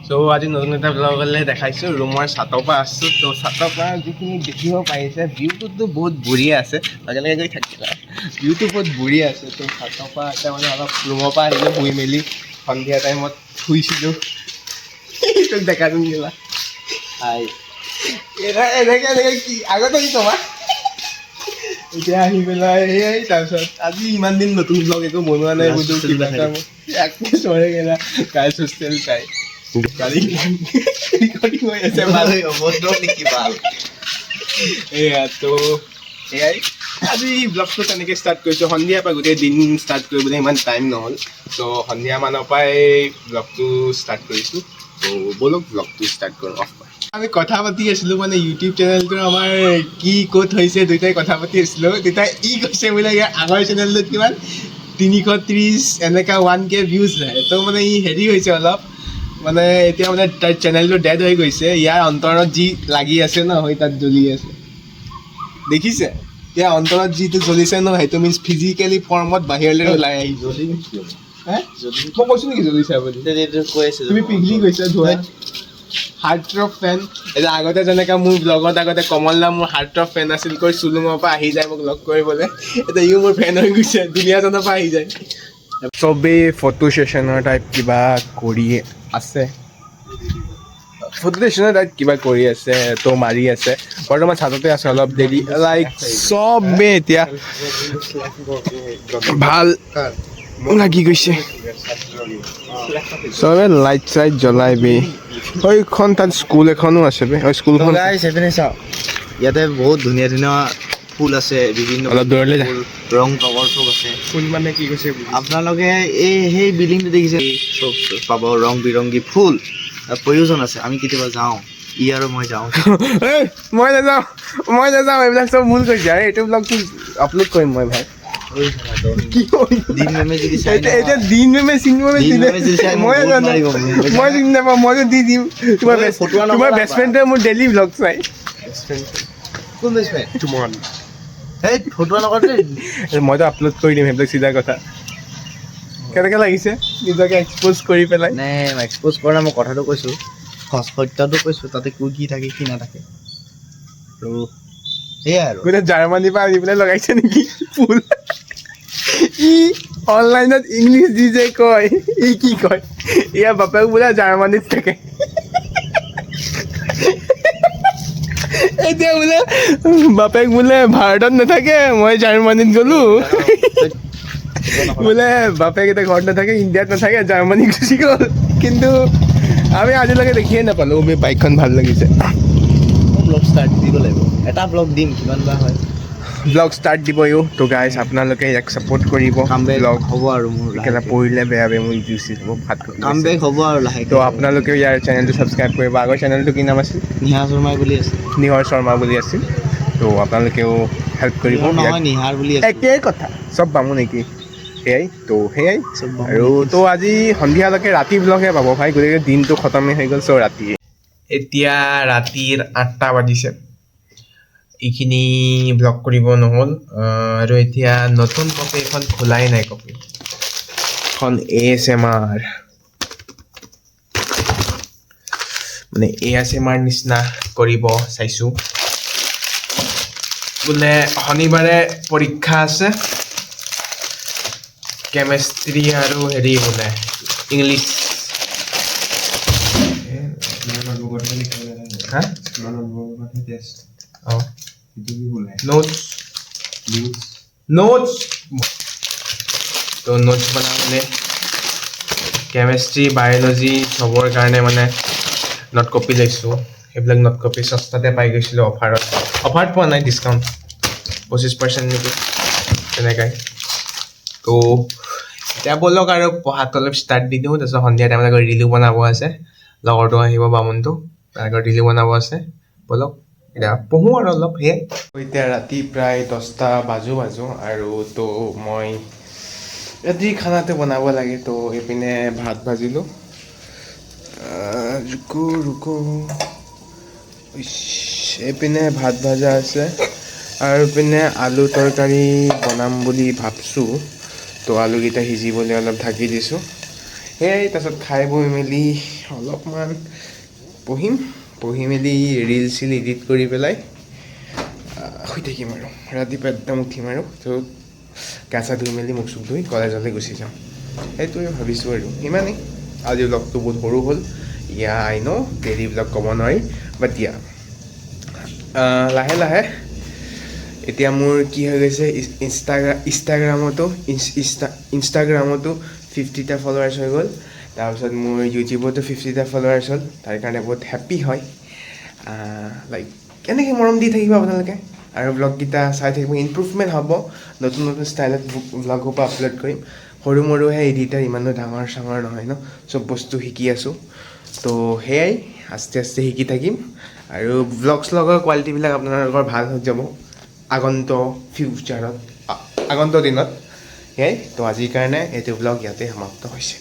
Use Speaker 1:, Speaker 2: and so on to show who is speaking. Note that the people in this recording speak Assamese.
Speaker 1: সো আজি নতুন এটা ব্লগলৈ দেখাইছোঁ ৰুমৰ ছাতৰ পৰা আছোঁ তো ছাতৰ পৰা যিখিনি দেখিব পাৰিছে ভিউটোতো বহুত বঢ়িয়া আছে লগে গৈ থাকিলা ভিউটো বহুত বঢ়িয়া আছে তো ছাতৰ পৰা এতিয়া মানে অলপ ৰুমৰ পৰা আহিলোঁ শুই মেলি সন্ধিয়া টাইমত শুইছিলোঁ তোক দেখা দিলা হাই এনেকৈ কি আগতে কি কবা এতিয়া আহি পেলাই সেয়াই তাৰপিছত আজি ইমান দিন নতুন ব্লগ একো বনোৱা নাই বোলো কিবা এটা চৰে কেলা গাইজ হোষ্টেল চাই কালি ৰেকৰ্ডিং হৈ আছে ভাল অভদ্ৰ নেকি ভাল এয়া তো সেয়াই আজি ব্লগটো তেনেকৈ ষ্টাৰ্ট কৰিছোঁ সন্ধিয়াৰ পৰা গোটেই দিন ষ্টাৰ্ট কৰিবলৈ ইমান টাইম নহ'ল তো সন্ধিয়া মানৰ পৰাই ব্লগটো ষ্টাৰ্ট কৰিছোঁ তো ব'লক ব্লগটো ষ্টাৰ্ট কৰোঁ অফ আমি কথা পাতি আছিলোঁ মানে ইউটিউব চেনেলটো আমাৰ কি ক'ত হৈছে দুয়োটাই কথা পাতি আছিলোঁ তেতিয়া ই কৈছে বোলে ইয়াৰ আগৰ চেনেলটোত কিমান 330 এনেকুৱা 1K ভিউজ নাই তো মানে ই হেৰি হৈছে অলপ মানে এতিয়া মানে তাৰ চেনেলটো ডেড হৈ গৈছে ইয়াৰ অন্তৰত যি লাগি আছে ন হৈ তাত জ্বলি আছে দেখিছে এতিয়া অন্তৰত যিটো জ্বলিছে ন সেইটো মিনছ ফিজিকেলি ফৰ্মত বাহিৰলৈ ওলাই আহিছে মই কৈছোঁ নেকি জ্বলিছে বুলি তুমি পিঘলি গৈছা ধোৱা হাৰ্টৰ ফেন এতিয়া আগতে যেনেকৈ মোৰ ব্লগত আগতে কমল নাম মোৰ হাৰ্টৰ ফেন আছিল কৈ চুলুঙৰ পৰা আহি যায় মোক লগ কৰিবলৈ এতিয়া ইও মোৰ ফেন হৈ গৈছে দুনিয়াজনৰ পৰা আহি যায় চবেই ফটো ছেশ্যনৰ টাইপ কিবা কৰি আছে ফটো ছেশ্যনৰ টাইপ কিবা কৰি আছে তো মাৰি আছে বৰ্তমান ছাদতে আছে অলপ দেৰি লাইক চবেই এতিয়া ভাল লাগি গৈছে চবে লাইট চাইট জ্বলাই বে ওইখন তাত স্কুল এখনো আছে বে ওই স্কুলখন
Speaker 2: ইয়াতে বহুত ধুনীয়া ধুনীয়া ফুল আছে বিভিন্ন
Speaker 1: অলপ দূৰলৈ যা
Speaker 2: ৰং কবৰ চব আছে
Speaker 1: ফুল মানে কি কৈছে
Speaker 2: আপোনালোকে সেই বিল্ডিংটো দেখিছে চব পাব ৰং বিৰংগী ফুল প্ৰয়োজন আছে আমি কেতিয়াবা যাওঁ ই আৰু মই যাওঁ
Speaker 1: মই নাযাওঁ এইবিলাক চব ভুল কৰিছে আৰু এইটো ব্লগটো আপলোড কৰিম মই ভাই
Speaker 2: দিন মেমে যদি চাই
Speaker 1: এতিয়া দিন মেমে চিনি মই চিনি নাপাওঁ মইতো দি দিম তোমাৰ বেষ্ট ফ্ৰেণ্ডটোৱে মোৰ ডেইলি ব্লগ চাই
Speaker 2: কোন
Speaker 1: তোমাৰ
Speaker 2: সেই ফটো নকৰে
Speaker 1: মইতো আপলোড কৰি দিম সেইবিলাক চিধা কথা কেনেকৈ লাগিছে নিজকে এক্সপ'জ কৰি পেলাই
Speaker 2: নে এক্সপ'জ কৰা মই কথাটো কৈছোঁ সত্যটো কৈছোঁ তাতে কি থাকে কি নাথাকে আৰু সেয়াই আৰু
Speaker 1: গোটেই জাৰ্মানীৰ পৰা আনি পেলাই লগাইছে নেকি ফুল ই অনলাইনত ইংলিছ দি যে কয় ই কি কয় ইয়াৰ বাপেক বোলে জাৰ্মানীত থাকে এতিয়া বোলে বাপেক বোলে ভাৰতত নাথাকে মই জাৰ্মানীত গ'লোঁ বোলে বাপেক এতিয়া ঘৰত নাথাকে ইণ্ডিয়াত নাথাকে জাৰ্মানী গুচি গ'ল কিন্তু আমি আজিলৈকে দেখিয়ে নাপালোঁ মোৰ বাইকখন ভাল লাগিছে
Speaker 2: ব্লগ ষ্টাৰ্ট দিব লাগিব এটা ব্লগ দিম কিমান বা হয়
Speaker 1: ব্লগ ষ্টাৰ্ট দিবও তো গাইজ আপোনালোকে ইয়াক ছাপোৰ্ট কৰিব ব্লগ
Speaker 2: হ'ব আৰু মোৰ
Speaker 1: কেলা পৰিলে বেয়া মোৰ ইউচি হ'ব ভাত
Speaker 2: কাম বেক হ'ব আৰু লাহেকৈ
Speaker 1: তো আপোনালোকেও ইয়াৰ চেনেলটো ছাবস্ক্ৰাইব কৰিব আগৰ চেনেলটো কি নাম আছিল
Speaker 2: নিহা শৰ্মা বুলি আছে
Speaker 1: নিহৰ শৰ্মা বুলি আছিল তো আপোনালোকেও হেল্প কৰিব
Speaker 2: নহয় নিহাৰ বুলি আছে
Speaker 1: একেই কথা চব বামো নেকি সেয়াই তো সেয়াই আৰু তো আজি সন্ধিয়ালৈকে ৰাতি ব্লগহে পাব ভাই গতিকে দিনটো খতমেই হৈ গ'ল চ' ৰাতি এতিয়া ৰাতিৰ 8টা বাজিছে এইখিনি ব্লগ কৰিব নহ'ল আৰু এতিয়া নতুন কপি এখন খোলাই নাই কপি এখন ASMR মানে ASMR নিচিনা কৰিব চাইছোঁ বোলে শনিবাৰে পৰীক্ষা আছে কেমেষ্ট্ৰি আৰু হেৰি বোলে ইংলিছ হা অঁ নোটছ তো নোটছ বনাবলৈ কেমেষ্ট্ৰি বায়'লজি চবৰ কাৰণে মানে নোট কপি লৈছোঁ সেইবিলাক নোট কপি সস্তাতে পাই গৈছিলোঁ অফাৰত পোৱা নাই ডিছকাউণ্ট 25% নেকি তেনেকাই তো এতিয়া ব'লক আৰু পঢ়াটো অলপ ষ্টাৰ্ট দি দিওঁ তাৰপিছত সন্ধিয়া টাইমত আকৌ ৰিলো বনাব আছে লগৰটো আহিব বামুণটো তাৰ আগত ৰিলো বনাব আছে ব'লক এতিয়া পঢ়োঁ আৰু অলপ সেয়াই এতিয়া ৰাতি প্ৰায় 10টা বাজো আৰু তো মই ৰাতি খানাটো বনাব লাগে তো এইপিনে ভাত ভাজিলোঁ ৰুকো এইপিনে ভাত ভাজা আছে আৰু এইপিনে আলু তৰকাৰী বনাম বুলি ভাবছোঁ তো আলুকেইটা সিজিবলৈ অলপ ঢাকি দিছোঁ সেয়াই তাৰপিছত খাই বৈ মেলি অলপমান পঢ়ি মেলি ৰিল চিল এডিট কৰি পেলাই শুই থাকিম আৰু ৰাতিপুৱা একদম উঠিম আৰু তো গা চা ধুই মেলি মুখ চুখ ধুই কলেজলৈ গুচি যাম সেইটোৱে ভাবিছোঁ আৰু ইমানেই আজি ব্লগটো বহুত সৰু হ'ল আই ন ডেইলি ব্লগ ক'ব নোৱাৰি বাট লাহে লাহে এতিয়া মোৰ কি হৈ গৈছে ইনষ্টাগ্ৰামতো 50টা ফলোৱাৰ্ছ হৈ গ'ল তাৰপিছত মোৰ ইউটিউবতো 50টা ফলোৱাৰ্ছ হ'ল তাৰ কাৰণে বহুত হেপ্পী হয় লাইক কেনেকৈ মৰম দি থাকিব আপোনালোকে আৰু ব্লগকেইটা চাই থাকিব ইম্প্ৰুভমেণ্ট হ'ব নতুন নতুন ষ্টাইলত ব্লগ সোপা আপলোড কৰিম সৰু মৰুহে এডিটাৰ ইমানো ডাঙৰ চাঙৰ নহয় ন চব বস্তু শিকি আছোঁ তো সেয়াই আস্তে আস্তে শিকি থাকিম আৰু ব্লগৰ কোৱালিটিবিলাক আপোনালোকৰ ভাল হৈ যাব আগন্ত দিনত সেয়াই তো আজিৰ কাৰণে এইটো ব্লগ ইয়াতে সমাপ্ত হৈছে